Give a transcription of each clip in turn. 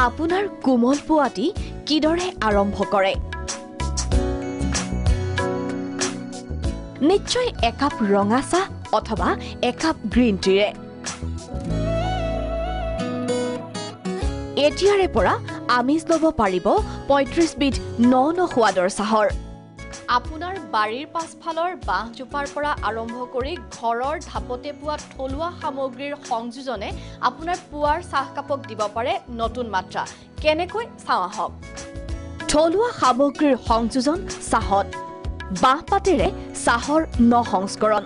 আপোনাৰ কোমল পোৱাটি কিদৰে আৰম্ভ কৰে নিশ্চয় একাপ ৰঙা চাহ অথবা একাপ গ্ৰীণ টিৰে এতিয়াৰে পৰা আমিষ ল'ব পাৰিব ৩৫ বিধ ন সোৱাদৰ চাহৰ আপোনাৰ বাৰীৰ পাছফালৰ বাঁহজোপাৰ পৰা আৰম্ভ কৰি ঘৰৰ ধাপতে পোৱা থলুৱা সামগ্ৰীৰ সংযোজনে আপোনাৰ পুৱাৰ চাহকাপক দিব পাৰে নতুন মাত্ৰা কেনেকৈ চাওঁ আহক থলুৱা সামগ্ৰীৰ সংযোজন চাহত বাঁহপাতেৰে চাহৰ সংস্কৰণ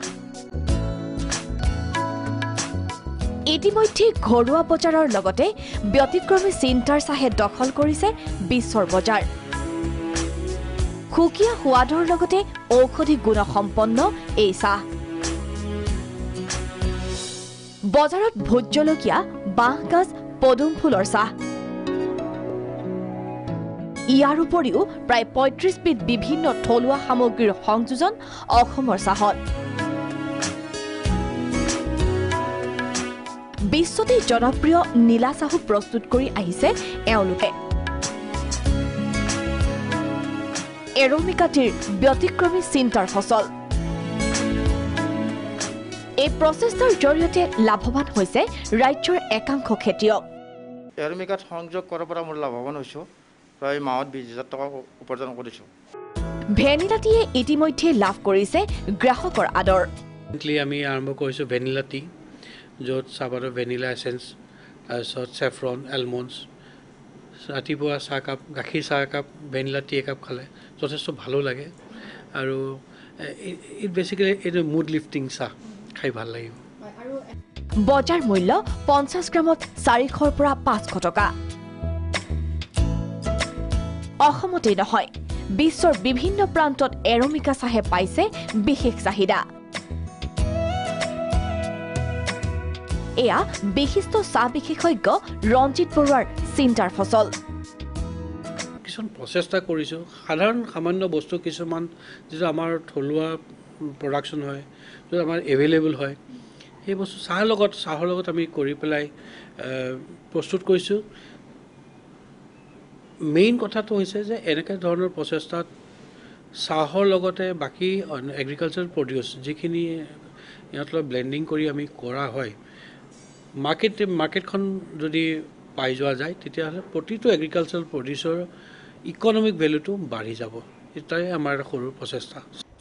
ইতিমধ্যে ঘৰুৱা বজাৰৰ লগতে ব্যতিক্ৰমী চিন্তাৰ চাহে দখল কৰিছে বিশ্বৰ বজাৰ খুকিয়া সোৱাদৰ লগতে ঔষধি গুণসম্পন্ন এই চাহ বজাৰত ভোট জলকীয়া বাঁহগাজ পদুম ফুলৰ চাহ ইয়াৰ উপৰিও প্ৰায় ৩৫ বিধ বিভিন্ন থলুৱা সামগ্ৰীৰ সংযোজন অসমৰ চাহত বিশ্বতে জনপ্ৰিয় নীলা চাহু প্ৰস্তুত কৰি আহিছে এওঁলোকে এৰোমিকাটিৰ ব্যতিক্ৰমী চিন্তাৰ ফচল এই প্ৰচেষ্টাৰ জৰিয়তে লাভৱান হৈছে ৰাজ্যৰ একাংশ খেতিয়ক এৰোমিকাত সংযোগ কৰাৰ পৰা মোৰ লাভৱান হৈছোঁ প্ৰায় মাহত ২০,০০০ টকা উপাৰ্জন কৰিছোঁ ভেনিলা টিয়ে ইতিমধ্যে লাভ কৰিছে গ্ৰাহকৰ আদৰ আমি আৰম্ভ কৰিছোঁ ভেনিলা টি য'ত চাহপাতৰ ভেনিলা এচেঞ্চ তাৰপিছত চেফ্ৰন এলমণ্ডছ ৰাতিপুৱা চাহকাপ গাখীৰ চাহকাপ ভেনিলা টি একাপ খালে যথেষ্ট ভালো লাগে আৰু বেচিকেলি এইটো মুড লিফটিং চাহ খাই ভাল লাগিব বজাৰ মূল্য ৫০ গ্ৰামত ৪০০ৰ পৰা ৫০০ টকা অসমতে নহয় বিশ্বৰ বিভিন্ন প্ৰান্তত এৰোমিকা চাহে পাইছে বিশেষ চাহিদা এয়া বিশিষ্ট চাহ বিশেষজ্ঞ ৰঞ্জিত বৰুৱাৰ চিন্তাৰ ফচল কিছুমান প্ৰচেষ্টা কৰিছোঁ সাধাৰণ সামান্য বস্তু কিছুমান যিটো আমাৰ থলুৱা প্ৰডাকশ্যন হয় য'ত আমাৰ এভেইলেবল হয় সেই বস্তু চাহৰ লগত আমি কৰি পেলাই প্ৰস্তুত কৰিছোঁ মেইন কথাটো হৈছে যে এনেকুৱা ধৰণৰ প্ৰচেষ্টাত চাহৰ লগতে বাকী এগ্ৰিকালচাৰ প্ৰডিউচ যিখিনি ইহঁতৰ ব্লেণ্ডিং কৰি আমি কৰা হয় মাৰ্কেটখন যদি পাই যোৱা যায় তেতিয়াহ'লে প্ৰতিটো এগ্ৰিকালচাৰ প্ৰডিউচৰ ইকনমিক ভেলুটো বাঢ়ি যাব এটাই আমাৰ সৰু প্ৰচেষ্টা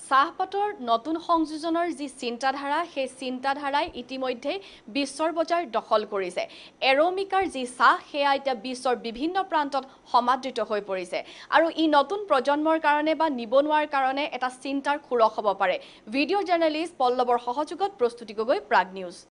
চাহপাতৰ নতুন সংযোজনৰ যি চিন্তাধাৰা সেই চিন্তাধাৰাই ইতিমধ্যে বিশ্বৰ বজাৰ দখল কৰিছে এৰোমিকাৰ যি চাহ সেয়া এতিয়া বিশ্বৰ বিভিন্ন প্ৰান্তত সমাদৃত হৈ পৰিছে আৰু ই নতুন প্ৰজন্মৰ কাৰণে বা নিবনুৱাৰ কাৰণে এটা চিন্তাৰ খোৰক হ'ব পাৰে ভিডিঅ' জাৰ্নেলিষ্ট পল্লৱৰ সহযোগত প্ৰস্তুতি গগৈ প্ৰাগ নিউজ